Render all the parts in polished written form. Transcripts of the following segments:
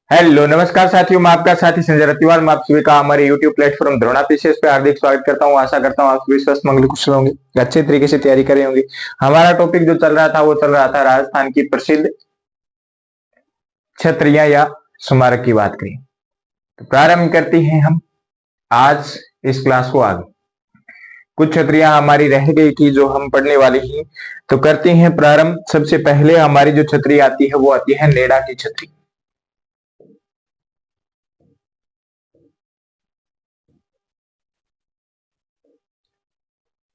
Hello नमस्कार साथियों, मैं आपका साथी संजय रतिवाल। मैं आप सभी का हमारे YouTube प्लेटफॉर्म द्रोणा पीसीएस पे हार्दिक स्वागत करता हूं। आशा करता हूं आप सभी स्वस्थ मंगल कुशल होंगे, अच्छे तरीके से तैयारी करे होंगे। हमारा टॉपिक जो चल रहा था वो चल रहा था राजस्थान की प्रसिद्ध छतरियां या स्मारक की बात करें। तो प्रारंभ करते हैं हम आज इस क्लास को आगे। कुछ छतरियां हमारी रह गई थी जो हम पढ़ने वाली ही, तो करते हैं प्रारंभ। सबसे पहले हमारी जो छतरी आती है वो आती है नेडा की छतरी।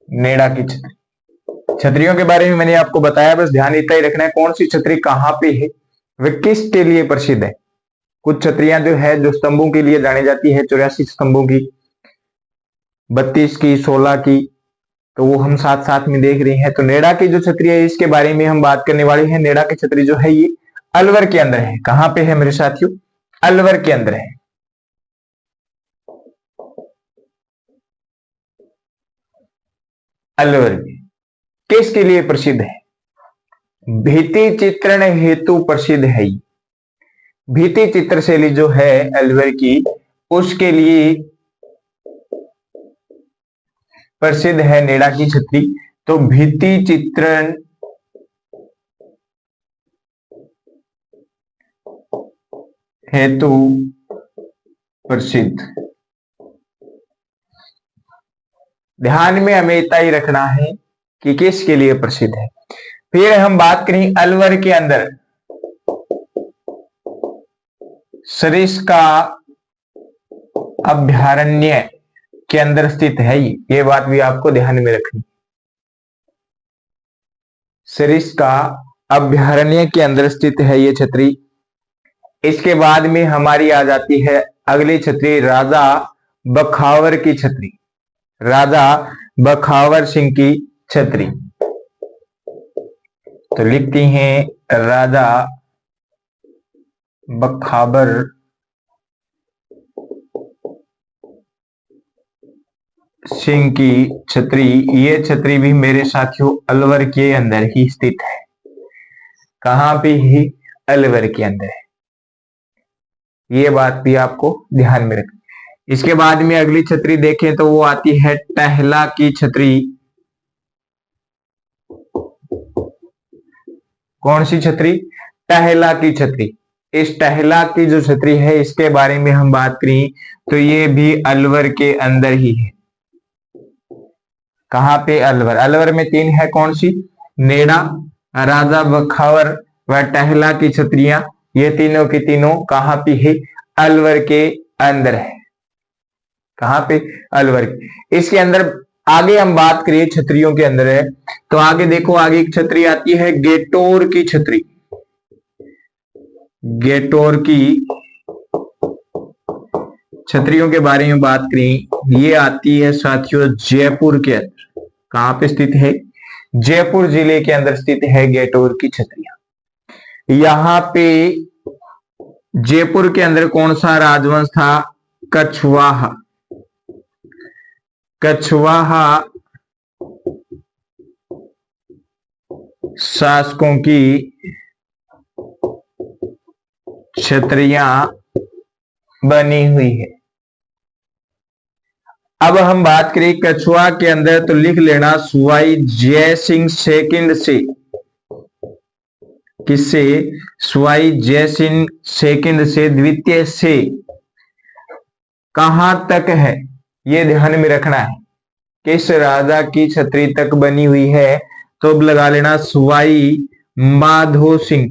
नेडा की छतरी, छतरियों के बारे में मैंने आपको बताया, बस ध्यान इतना ही रखना है कौन सी छतरी कहां पे है, वे किसके लिए प्रसिद्ध है। कुछ छतरियां जो है जो स्तंभों के लिए जानी जाती है, 84 स्तंभों की, 32 की, 16 की, तो वो हम साथ साथ में देख रहे हैं। तो नेडा की जो छतरी है इसके बारे में हम बात करने वाले हैं। नेडा की छतरी जो है ये अलवर के अंदर है। कहां पे है मेरे साथियों? अलवर के अंदर है। अलवर किसके लिए प्रसिद्ध है? भित्ति चित्रण हेतु प्रसिद्ध है। भित्ति चित्र शैली जो है अलवर की, उसके लिए प्रसिद्ध है नेडा की छतरी। तो भित्ति चित्रण हेतु प्रसिद्ध। ध्यान में हमें इतना ही रखना है कि किसके लिए प्रसिद्ध है। फिर हम बात करें अलवर के अंदर सरिस्का अभयारण्य के अंदर स्थित है। ये बात भी आपको ध्यान में रखनी। सरिस्का अभयारण्य के अंदर स्थित है ये छतरी। इसके बाद में हमारी आ जाती है अगली छतरी, राजा बखावर की छतरी। राजा बखावर सिंह की छतरी। तो लिखती हैं राजा बखावर सिंह की छतरी। ये छतरी भी मेरे साथियों अलवर के अंदर ही स्थित है। कहां पे ही? अलवर के अंदर है। ये बात भी आपको ध्यान में रखनी। इसके बाद में अगली छतरी देखें तो वो आती है टहला की छतरी। कौन सी छतरी? टहला की छतरी। इस टहला की जो छतरी है इसके बारे में हम बात करें तो ये भी अलवर के अंदर ही है। कहां पे? अलवर। अलवर में तीन है, कौन सी? नेडा, राजा बखावर व टहला की छतरियां। ये तीनों की तीनों कहां पे है? अलवर के अंदर है। कहां पे? अलवर के। इसके अंदर आगे हम बात करिए छतरियों के अंदर है तो आगे देखो, आगे एक छतरी आती है गेटोर की छतरी। गेटोर की छतरियों के बारे में बात करें, ये आती है साथियों जयपुर के अंदर। कहां पे स्थित है? जयपुर जिले के अंदर स्थित है गेटोर की छतरियां। यहां पे जयपुर के अंदर कौन सा राजवंश था? कछवाहा। कछवाहा शासकों की छतरियां बनी हुई है। अब हम बात करें कछुआ के अंदर तो लिख लेना सुवाई जय सिंह सेकंड से। किससे? सुवाई जय सिंह सेकंड से, द्वितीय से कहां तक है ये ध्यान में रखना है। किस राजा की छतरी तक बनी हुई है? तो अब लगा लेना सुवाई माधो सिंह।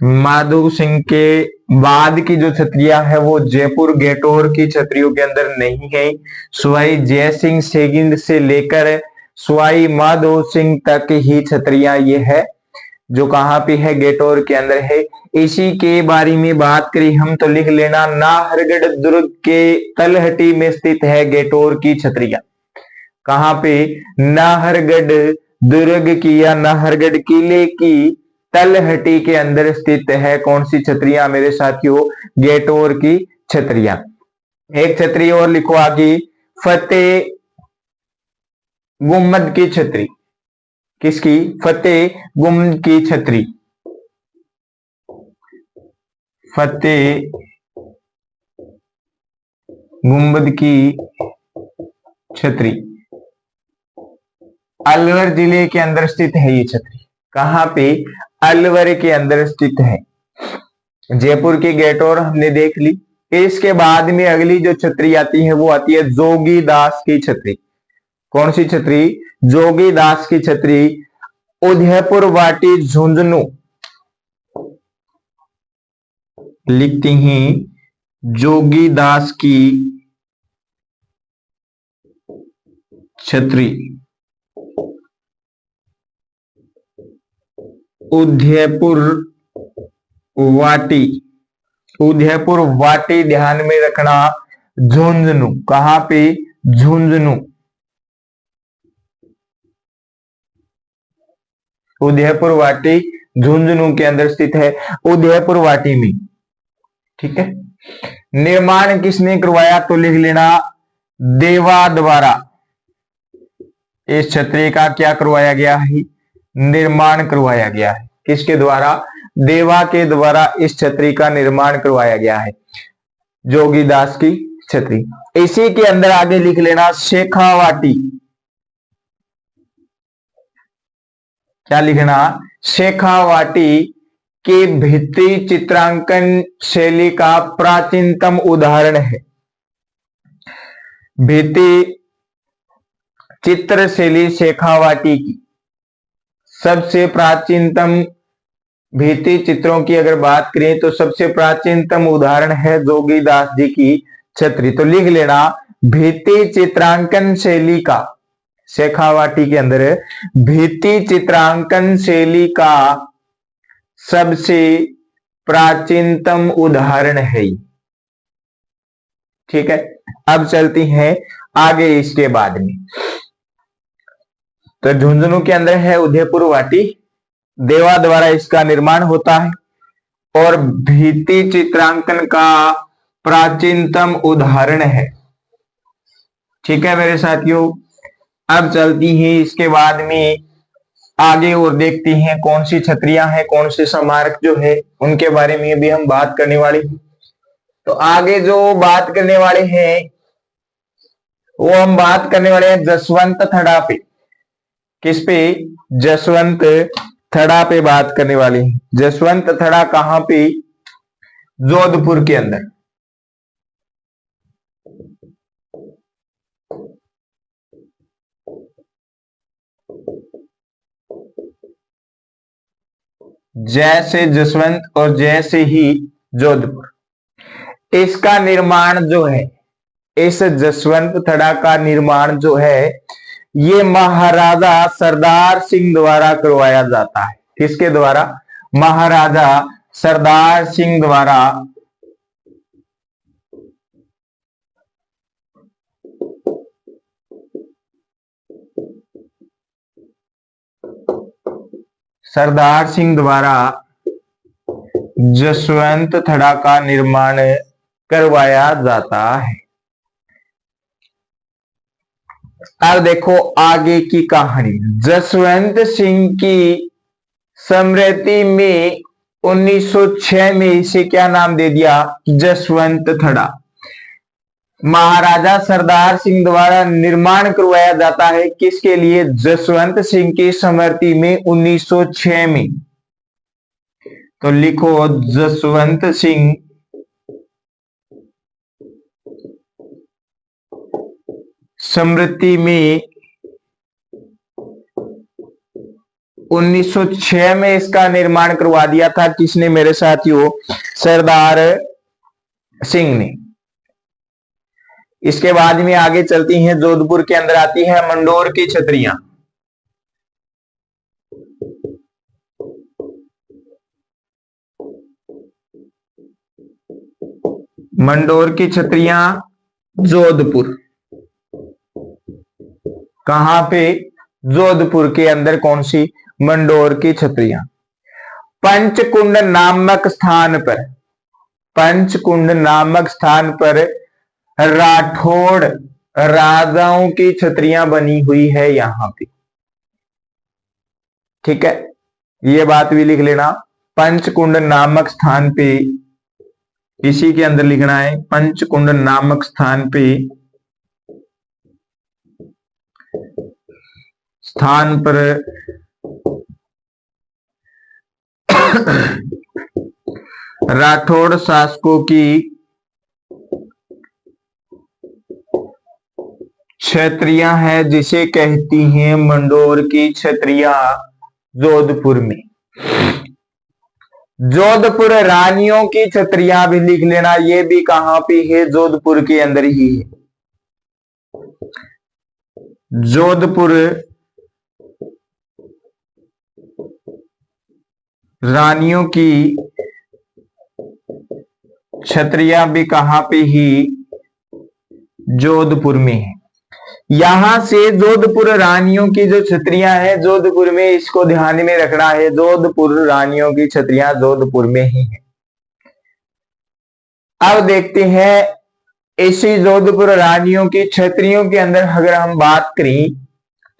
माधो सिंह के बाद की जो छतरियां है वो जयपुर गेटोर की छतरियों के अंदर नहीं है। सुवाई जय सिंह सेकंड से लेकर सुवाई माधो सिंह तक ही छतरियां ये है जो कहां पे है? गेटोर के अंदर है। इसी के बारे में बात करें हम तो लिख लेना नाहरगढ़ दुर्ग के तलहटी में स्थित है गेटोर की छतरियां। कहां पे? नाहरगढ़ दुर्ग की या नाहरगढ़ किले की तलहटी के अंदर स्थित है कौन सी छतरियां मेरे साथियों? गेटोर की छतरियां। एक छतरी और लिखो आगे, फतेह गुम्मद की छतरी। किसकी? फतेह गुम्मद की छतरी। फतेह गुंबद की छतरी। अलवर जिले के अंदर स्थित है ये छतरी। कहां पे? अलवर के अंदर स्थित है। जयपुर की गेटोर हमने देख ली। इसके बाद में अगली जो छतरी आती है वो आती है जोगीदास की छतरी। कौन सी छतरी? जोगीदास की छतरी। उदयपुर वाटी झुंझुनू लिखती हैं जोगीदास की छतरी। उदयपुर वाटी, उदयपुर वाटी ध्यान में रखना। झुंझुनू, कहां पे? झुंझुनू, उदयपुर वाटी झुंझुनू के अंदर स्थित है। उदयपुर वाटी में, ठीक है। निर्माण किसने करवाया? तो लिख लेना देवा द्वारा। इस छतरी का क्या करवाया गया है? निर्माण करवाया गया है। किसके द्वारा? देवा के द्वारा इस छतरी का निर्माण करवाया गया है, जोगीदास की छतरी। इसी के अंदर आगे लिख लेना शेखावाटी। क्या लिखना? शेखावाटी के भित्ति चित्रांकन शैली का प्राचीनतम उदाहरण है। भित्ति चित्र शैली शेखावाटी की सबसे प्राचीनतम भित्ति चित्रों की अगर बात करें तो सबसे प्राचीनतम उदाहरण है जोगीदास जी की छतरी। तो लिख लेना भित्ति चित्रांकन शैली का, शेखावाटी के अंदर भित्ति चित्रांकन शैली का सबसे प्राचीनतम उदाहरण है। ठीक है, अब चलती हैं आगे इसके बाद में। तो झुंझुनू के अंदर है उदयपुर वाटी, देवा द्वारा इसका निर्माण होता है और भित्ति चित्रांकन का प्राचीनतम उदाहरण है। ठीक है मेरे साथियों, अब चलती हैं इसके बाद में आगे और देखती हैं कौन सी छतरियां हैं, कौन से स्मारक जो है उनके बारे में भी हम बात करने वाले हैं। तो आगे जो बात करने वाले हैं वो हम बात करने वाले हैं जसवंत थड़ा पे। किस पे? जसवंत थड़ा पे बात करने वाले हैं। जसवंत थड़ा कहां पे? जोधपुर के अंदर। जैसे जसवंत और जैसे ही जोधपुर। इसका निर्माण जो है, इस जसवंत थड़ा का निर्माण जो है ये महाराजा सरदार सिंह द्वारा करवाया जाता है। किसके द्वारा? महाराजा सरदार सिंह द्वारा सरदार सिंह द्वारा जसवंत थड़ा का निर्माण करवाया जाता है। अब देखो आगे की कहानी। जसवंत सिंह की स्मृति में 1906 में इसे क्या नाम दे दिया? जसवंत थड़ा। महाराजा सरदार सिंह द्वारा निर्माण करवाया जाता है। किसके लिए? जसवंत सिंह की स्मृति में 1906 में। तो लिखो जसवंत सिंह स्मृति में 1906 में इसका निर्माण करवा दिया था। किसने मेरे साथियों? सरदार सिंह ने। इसके बाद में आगे चलती हैं, जोधपुर के अंदर आती है मंडोर की छतरियां। मंडोर की छतरियां जोधपुर। कहां पे? जोधपुर के अंदर। कौन सी? मंडोर की छतरियां। पंचकुंड नामक स्थान पर, पंचकुंड नामक स्थान पर राठौड़ राजाओं की छतरियां बनी हुई है यहां पे। ठीक है, ये बात भी लिख लेना। पंचकुंड नामक स्थान पे इसी के अंदर लिखना है पंचकुंड नामक स्थान पर राठौड़ शासकों की छत्रियां हैं, जिसे कहती हैं मंडोर की छत्रियां जोधपुर में। जोधपुर रानियों की छत्रियां भी लिख लेना, ये भी कहां पे है? जोधपुर के अंदर ही है। जोधपुर रानियों की छत्रियां भी कहां पे ही? जोधपुर में है। यहां से जोधपुर रानियों की जो छत्रियां हैं जोधपुर में, इसको ध्यान में रखना है। जोधपुर रानियों की छत्रियां जोधपुर में ही है। अब देखते हैं इसी जोधपुर रानियों की छत्रियों के अंदर अगर हम बात करें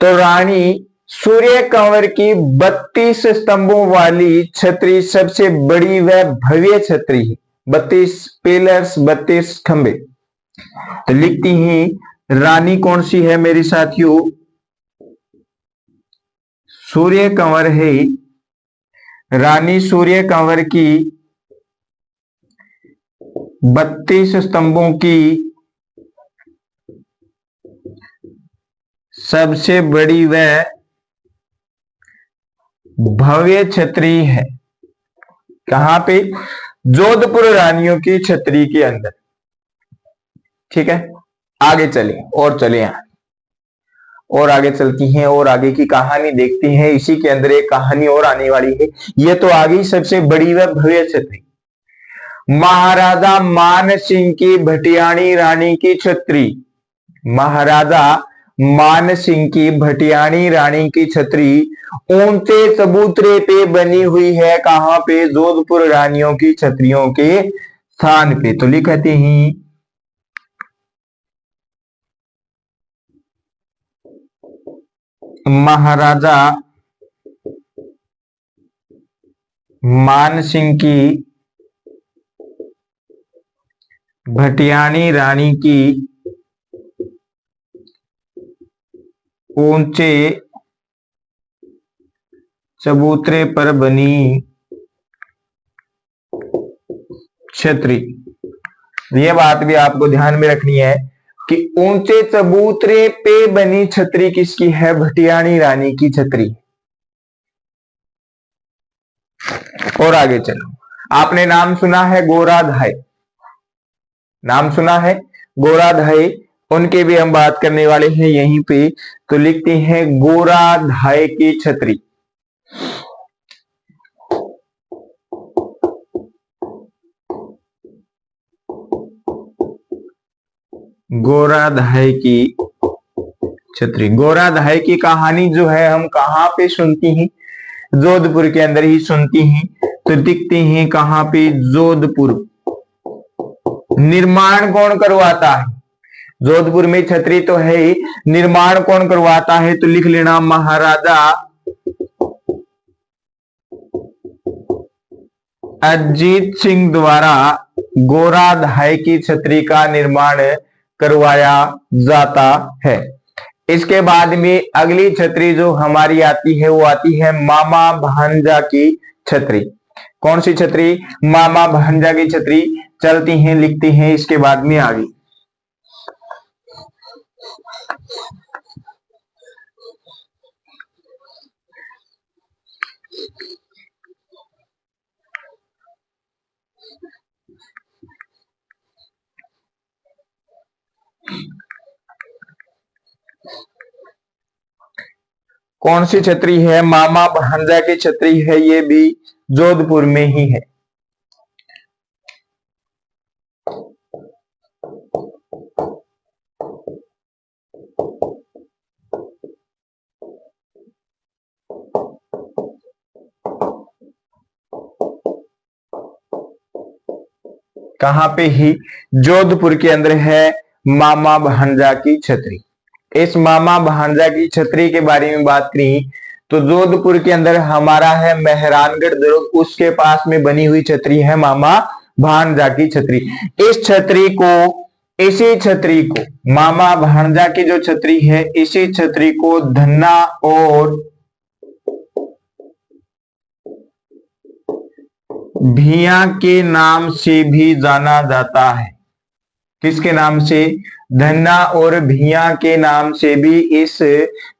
तो रानी सूर्य कंवर की 32 स्तंभों वाली छतरी सबसे बड़ी व भव्य छतरी है। 32 पिलर्स, 32 खंबे। तो लिखती हैं रानी कौन सी है मेरे साथियों? सूर्य कंवर है। रानी सूर्य कंवर की 32 स्तंभों की सबसे बड़ी व भव्य छतरी है। कहां पे? जोधपुर रानियों की छतरी के अंदर। ठीक है, आगे चले और चले और आगे चलती हैं और आगे की कहानी देखती हैं। इसी के अंदर एक कहानी और आने वाली है। ये तो आ गई सबसे बड़ी व भव्य छतरी। महाराजा मान सिंह की भटियाणी रानी की छतरी। महाराजा मान सिंह की भटियाणी रानी की छतरी ऊंचे चबूतरे पे बनी हुई है। कहां पे? जोधपुर रानियों की छतरियों के स्थान पे। तो लिखते हैं महाराजा मान सिंह की भटियाणी रानी की ऊंचे चबूतरे पर बनी छतरी। यह बात भी आपको ध्यान में रखनी है कि ऊंचे चबूतरे पे बनी छतरी किसकी है? भटियाणी रानी की छतरी। और आगे चलो, आपने नाम सुना है गोराधाय। नाम सुना है गोराधाय, उनके भी हम बात करने वाले हैं यहीं पे। तो लिखते हैं गोराधाय की छतरी। गोराधाय की छतरी। गोराधाय की कहानी जो है हम कहां पे सुनती हैं? जोधपुर के अंदर ही सुनती हैं। तो दिखते हैं कहां पे? जोधपुर। निर्माण कौन करवाता है? जोधपुर में छतरी तो है ही, निर्माण कौन करवाता है? तो लिख लेना महाराजा अजीत सिंह द्वारा गोराधाय की छतरी का निर्माण करवाया जाता है। इसके बाद में अगली छतरी जो हमारी आती है वो आती है मामा भांजा की छतरी। कौन सी छतरी? मामा भांजा की छतरी। चलती हैं, लिखती हैं इसके बाद में आगे। कौन सी छतरी है? मामा भांजा की छतरी है। ये भी जोधपुर में ही है। कहां पे ही? जोधपुर के अंदर है मामा भांजा की छतरी। इस मामा भांजा की छतरी के बारे में बात करें तो जोधपुर के अंदर हमारा है मेहरानगढ़ दुर्ग, उसके पास में बनी हुई छतरी है मामा भांजा की छतरी। इस छतरी को, इसी छतरी को, मामा भांजा की जो छतरी है, इसी छतरी को धन्ना और भिया के नाम से भी जाना जाता है। किसके नाम से? धन्ना और भिया के नाम से भी इस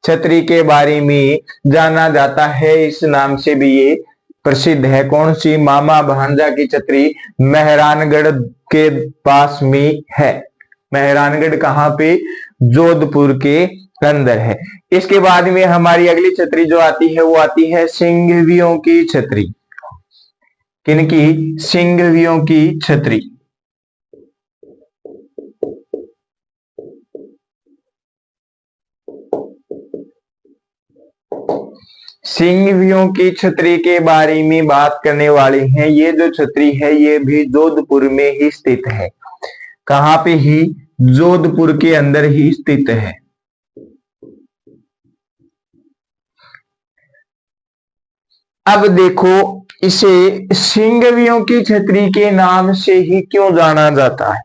छतरी के बारे में जाना जाता है। इस नाम से भी ये प्रसिद्ध है। कौन सी? मामा भांजा की छतरी मेहरानगढ़ के पास में है। मेहरानगढ़ कहाँ पे? जोधपुर के अंदर है। इसके बाद में हमारी अगली छतरी जो आती है वो आती है सिंघवियों की छतरी। किनकी? सिंघवियों की छतरी। सिंघवियों की छतरी के बारे में बात करने वाले हैं। ये जो छतरी है ये भी जोधपुर में ही स्थित है। कहां पे ही? जोधपुर के अंदर ही स्थित है। अब देखो, इसे सिंघवियों की छतरी के नाम से ही क्यों जाना जाता है?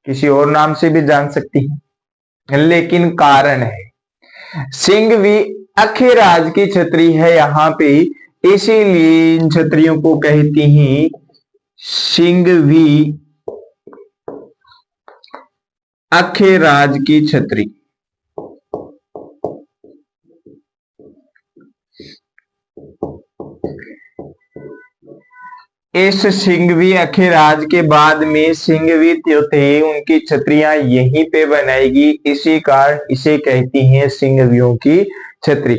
किसी और नाम से भी जान सकती है, लेकिन कारण है। सिंघवी अखिराज की छतरी है यहां पे, इसीलिए इन छतरियों को कहती हैं सिंघवी अखिराज की छतरी। इस सिंघवी अखिराज के बाद में सिंघवी जो थे उनकी छतरियां यहीं पे बनाएगी, इसी कारण इसे कहती हैं सिंघवियों की छतरी।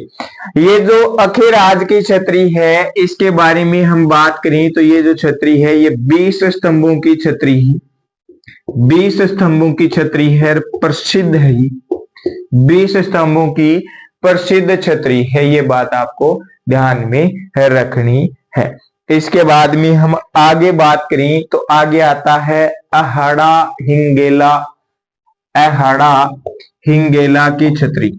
ये जो अखिराज की छतरी है इसके बारे में हम बात करें तो ये जो छतरी है ये 20 स्तंभों की छतरी है। 20 स्तंभों की छतरी है, प्रसिद्ध है ये। 20 स्तंभों की प्रसिद्ध छतरी है, ये बात आपको ध्यान में रखनी है। इसके बाद में हम आगे बात करें तो आगे आता है अहाड़ा हिंगेला। अहाड़ा हिंगेला की छतरी।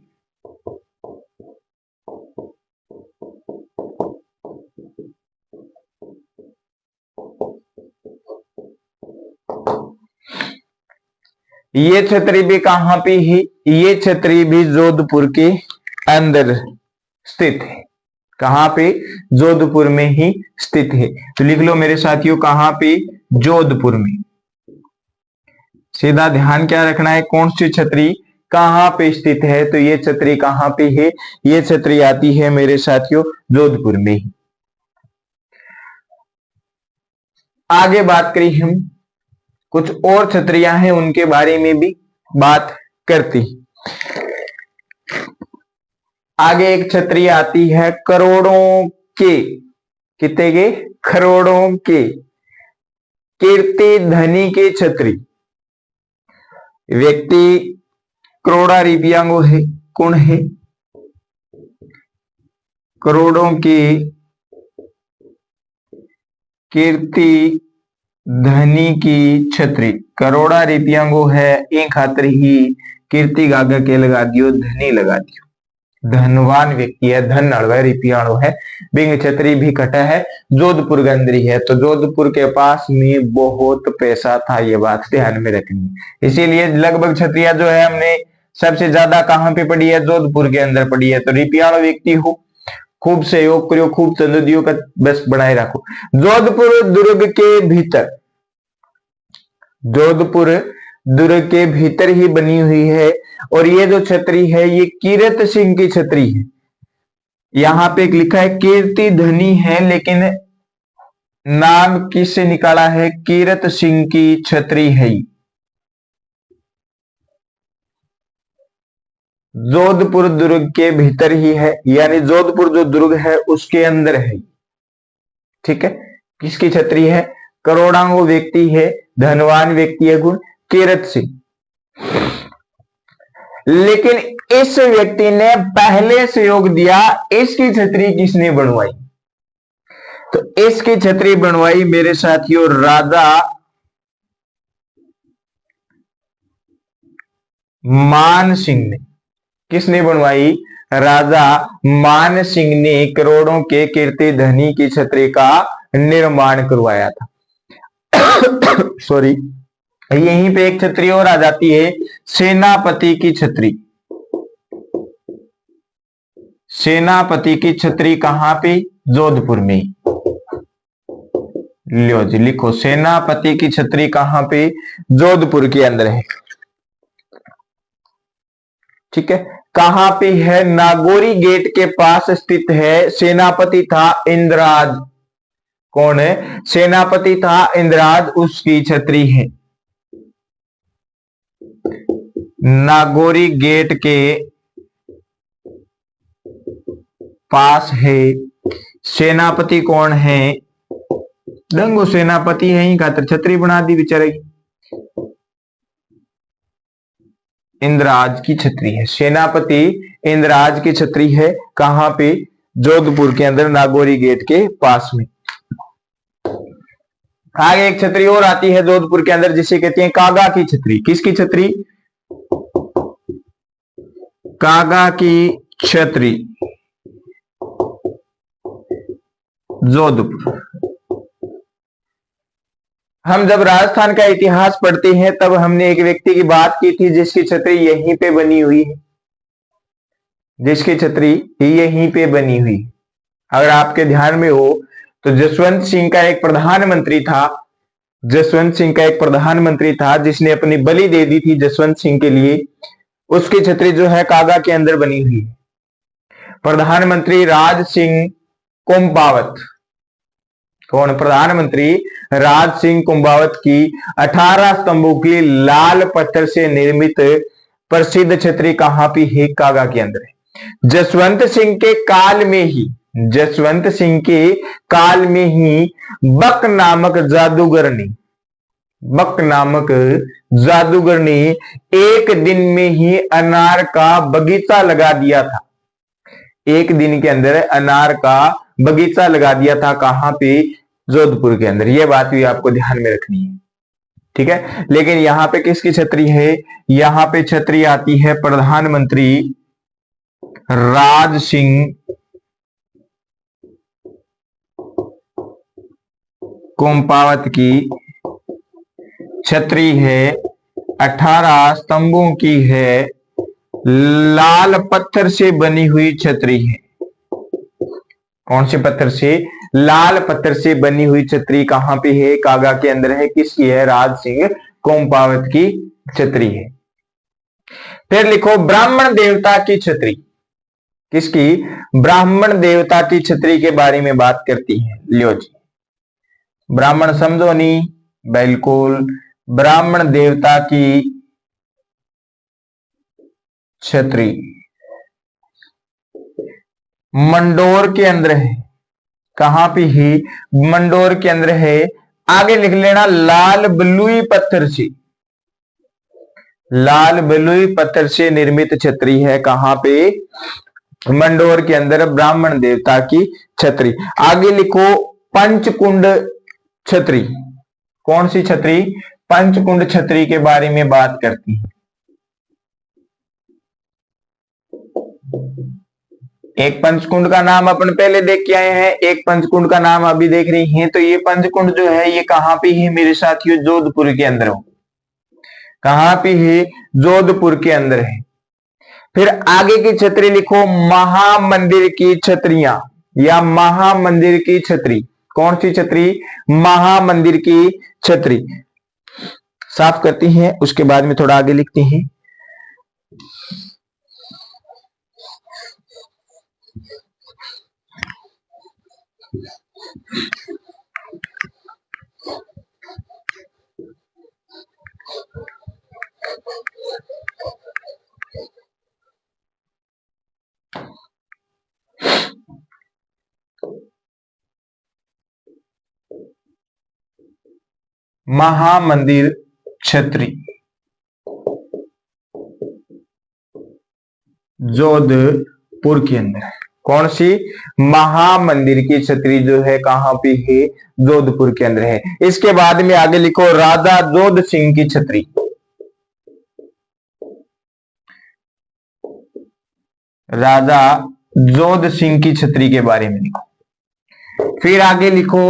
ये छतरी भी कहां पे है? ये छतरी भी जोधपुर के अंदर स्थित है। कहां पे? जोधपुर में ही स्थित है। तो लिख लो मेरे साथियों, कहां पे? जोधपुर में। सीधा ध्यान क्या रखना है, कौन सी छतरी कहां पे स्थित है? तो ये छतरी कहां पे है? ये छतरी आती है मेरे साथियों जोधपुर में ही। आगे बात करें हम, कुछ और छतरियां हैं उनके बारे में भी बात करती। आगे एक छतरी आती है करोड़ों के, कितने के? करोड़ों के कीर्ति धनी की छतरी। व्यक्ति करोड़ा रुपया को है, कौन है? करोड़ों की कीर्ति धनी की छतरी। करोड़ा रुपया को है एक खातर ही कीर्ति गागा के लगा दियो, धनी लगा दियो। धनवान व्यक्ति है, धन अड़वा रुपयाणु है। बिंग छतरी भी कटा है, जोधपुर के अंदर ही है। तो जोधपुर के पास में बहुत पैसा था, ये बात ध्यान में रखनी है। इसीलिए लगभग छतरियां जो है हमने सबसे ज्यादा कहां पे पड़ी है? जोधपुर के अंदर पड़ी है। तो रुपयाणु व्यक्ति हो, खूब सहयोग करो, खूब चंदियों का बस बनाए रखो। जोधपुर दुर्ग के भीतर, जोधपुर दुर्ग के भीतर ही बनी हुई है। और ये जो छतरी है ये कीरत सिंह की छतरी है। यहां पे लिखा है कीर्ति धनी है, लेकिन नाम किससे निकाला है? कीरत सिंह की छतरी है। जोधपुर दुर्ग के भीतर ही है, यानी जोधपुर जो दुर्ग है उसके अंदर है। ठीक है, किसकी छतरी है? करोड़ांगो व्यक्ति है, धनवान व्यक्ति है, गुण कीरत सिंह। लेकिन इस व्यक्ति ने पहले सहयोग दिया। इसकी छतरी किसने बनवाई? तो इसकी छतरी बनवाई मेरे साथियों राजा मान सिंह ने। किसने बनवाई? राजा मान सिंह ने करोड़ों के कीर्ति धनी की छतरी का निर्माण करवाया था। सॉरी, यहीं पे एक छतरी और आ जाती है, सेनापति की छतरी। सेनापति की छतरी कहां पे? जोधपुर में। लियो जी, लिखो, सेनापति की छतरी कहां पे? जोधपुर के अंदर है। ठीक है, कहां पे है? नागौरी गेट के पास स्थित है। सेनापति था इंद्रराज। कौन है? सेनापति था इंद्रराज, उसकी छतरी है। नागौरी गेट के पास है। सेनापति कौन है? दंगो सेनापति है ही, खातर छतरी बना दी बेचारे। इंद्रराज की छतरी है। सेनापति इंद्रराज की छतरी है। कहां पे? जोधपुर के अंदर, नागौरी गेट के पास में। आगे एक छतरी और आती है जोधपुर के अंदर, जिसे कहते हैं कागा की छतरी। किसकी छतरी? कागा की छतरी, जोधपुर। हम जब राजस्थान का इतिहास पढ़ते हैं तब हमने एक व्यक्ति की बात की थी जिसकी छतरी यहीं पे बनी हुई है, जिसकी छतरी यहीं पे बनी हुई। अगर आपके ध्यान में हो तो जसवंत सिंह का एक प्रधानमंत्री था। जसवंत सिंह का एक प्रधानमंत्री था जिसने अपनी बलि दे दी थी जसवंत सिंह के लिए। उसकी छतरी जो है कागा के अंदर बनी हुई है। प्रधानमंत्री राज सिंह कुंभावत। कौन? प्रधानमंत्री राज सिंह कुंभावत की 18 स्तंभों की लाल पत्थर से निर्मित प्रसिद्ध छतरी कहां पे है? कागा के अंदर है। जसवंत सिंह के काल में ही, जसवंत सिंह के काल में ही बक नामक जादूगर ने, बक नामक जादूगर ने एक दिन में ही अनार का बगीचा लगा दिया था। एक दिन के अंदर अनार का बगीचा लगा दिया था। कहां पे? जोधपुर के अंदर। यह बात भी आपको ध्यान में रखनी है। ठीक है, लेकिन यहां पे किसकी छतरी है? यहां पे छतरी आती है प्रधानमंत्री राज सिंह कुंभावत की छतरी है। 18 स्तंभों की है, लाल पत्थर से बनी हुई छतरी है। कौन से पत्थर से? लाल पत्थर से बनी हुई छतरी कहां पे है? कागा के अंदर है। किसकी है? राज सिंह कुंभावत की छतरी है। फिर लिखो ब्राह्मण देवता की छतरी। किसकी? ब्राह्मण देवता की छतरी के बारे में बात करती है। लियो जी, ब्राह्मण समझो नहीं? बिल्कुल, ब्राह्मण देवता की छतरी मंडोर के अंदर है। कहां पे है? मंडोर के अंदर है। आगे लिख लेना, लाल बलुई पत्थर से, लाल बलुई पत्थर से निर्मित छतरी है। कहां पे? मंडोर के अंदर, ब्राह्मण देवता की छतरी। आगे लिखो पंचकुंड छतरी। कौन सी छतरी? पंचकुंड छतरी के बारे में बात करती है। एक पंचकुंड का नाम अपन पहले देख के आए हैं, एक पंचकुंड का नाम अभी देख रही हैं। तो ये पंचकुंड जो है ये कहां पे है मेरे साथियों? जोधपुर के अंदर हो। कहां पे है? जोधपुर के अंदर है। फिर आगे की छतरी लिखो महामंदिर की छतरियां, या महामंदिर की छतरी। कौन सी छतरी? महामंदिर की छतरी। साफ करती हैं, उसके बाद में थोड़ा आगे लिखते हैं। महामंदिर छतरी जोधपुर के अंदर है। कौन सी? महामंदिर की छतरी जो है कहां पे है? जोधपुर के अंदर है। इसके बाद में आगे लिखो राजा जोध सिंह की छतरी। राजा जोध सिंह की छतरी के बारे में लिखो। फिर आगे लिखो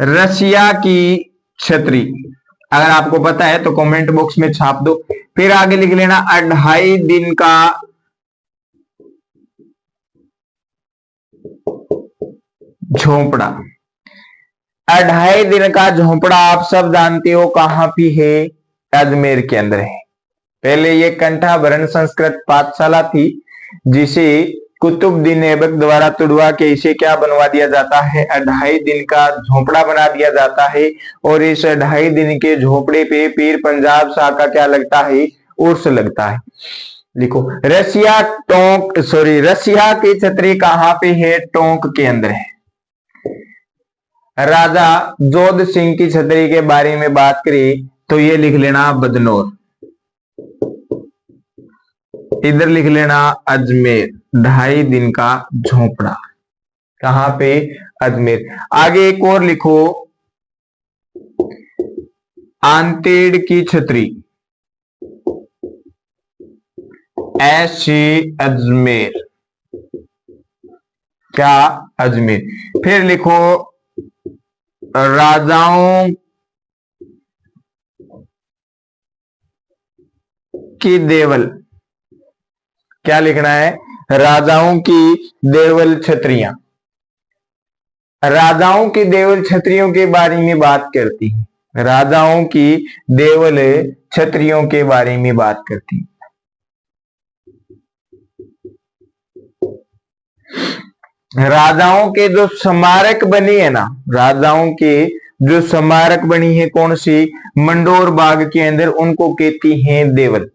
रसिया की छतरी। अगर आपको पता है तो कमेंट बॉक्स में छाप दो। फिर आगे लिख लेना 2.5 दिन का झोंपड़ा। 2.5 दिन का झोंपड़ा आप सब जानते हो कहां पे है? अजमेर के अंदर है। पहले ये कंठाभरण संस्कृत पाठशाला थी, जिसे कुतुबुद्दीन ऐबक द्वारा तुड़वा के इसे क्या बनवा दिया जाता है? 2.5 दिन का झोंपड़ा बना दिया जाता है। और इस 2.5 दिन के झोंपड़े पे पीर पंजाब शाह का क्या लगता है? उर्स लगता है। लिखो, रसिया की छतरी कहां पे है? टोंक के अंदर है। राजा जोध सिंह की छतरी के बारे में बात करें तो ये लिख लेना बदनौर। इधर लिख लेना अजमेर। 2.5 दिन का झोंपड़ा कहां पे? अजमेर। आगे एक और लिखो, आंतेड़ की छतरी, ऐसी अजमेर। क्या? अजमेर। फिर लिखो, राजाओं की देवल। क्या लिखना है? राजाओं की देवल छतरियां। राजाओं की देवल छतरियों के बारे में बात करती है। राजाओं की देवल छतरियों के बारे में बात करती है। राजाओं के जो स्मारक बनी है ना, राजाओं के जो स्मारक बनी है कौन सी? मंडोर बाग के अंदर, उनको कहती हैं देवल।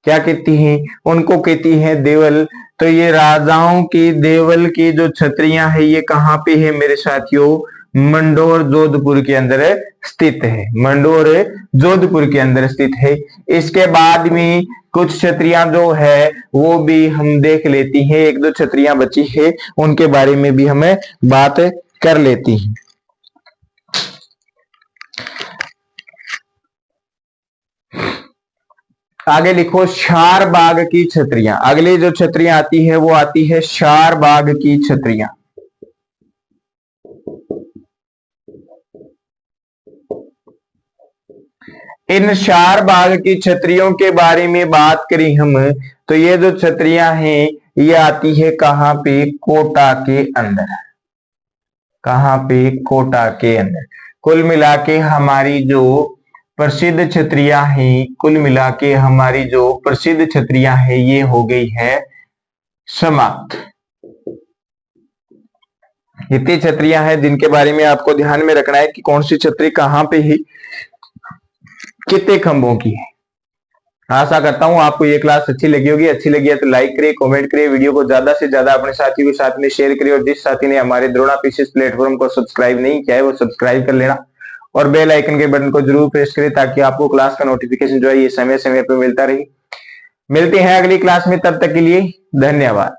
क्या कहती हैं? उनको कहती हैं देवल। तो ये राजाओं की देवल की जो छतरियां है ये कहां पे है मेरे साथियों? मंडोर जोधपुर के अंदर स्थित है। मंडोर जोधपुर के अंदर स्थित है। इसके बाद में कुछ छतरियां जो है वो भी हम देख लेती हैं। 1-2 छतरियां बची है, उनके बारे में भी हमें बात कर लेती हैं। आगे लिखो, शारबाग की छतरियां। अगली जो छतरियां आती है वो आती है शारबाग की छतरियां। इन शारबाग की छतरियों के बारे में बात करें हम तो ये जो छतरियां हैं ये आती है कहां पे? कोटा के अंदर। कहां पे? कोटा के अंदर। कुल मिला के हमारी जो प्रसिद्ध छतरियां हैं, कुल मिला के हमारी जो प्रसिद्ध छतरियां हैं ये हो गई है समाप्त। इतनी छतरियां हैं जिनके बारे में आपको ध्यान में रखना है कि कौन सी छतरी कहां पे है, कितने खंभों की है। आशा करता हूं आपको ये क्लास अच्छी लगी होगी। अच्छी लगी है तो लाइक करिए, कमेंट करिए, वीडियो को ज्यादा से ज्यादा अपने साथियों के साथ में शेयर करिए। और जिस साथी ने हमारे द्रोणा पीसीएस प्लेटफॉर्म को सब्सक्राइब नहीं किया है वो सब्सक्राइब कर लेना और बेल आइकन के बटन को जरूर प्रेस करें ताकि आपको क्लास का नोटिफिकेशन जो है ये समय समय पर मिलता रहे। मिलते हैं अगली क्लास में, तब तक के लिए धन्यवाद।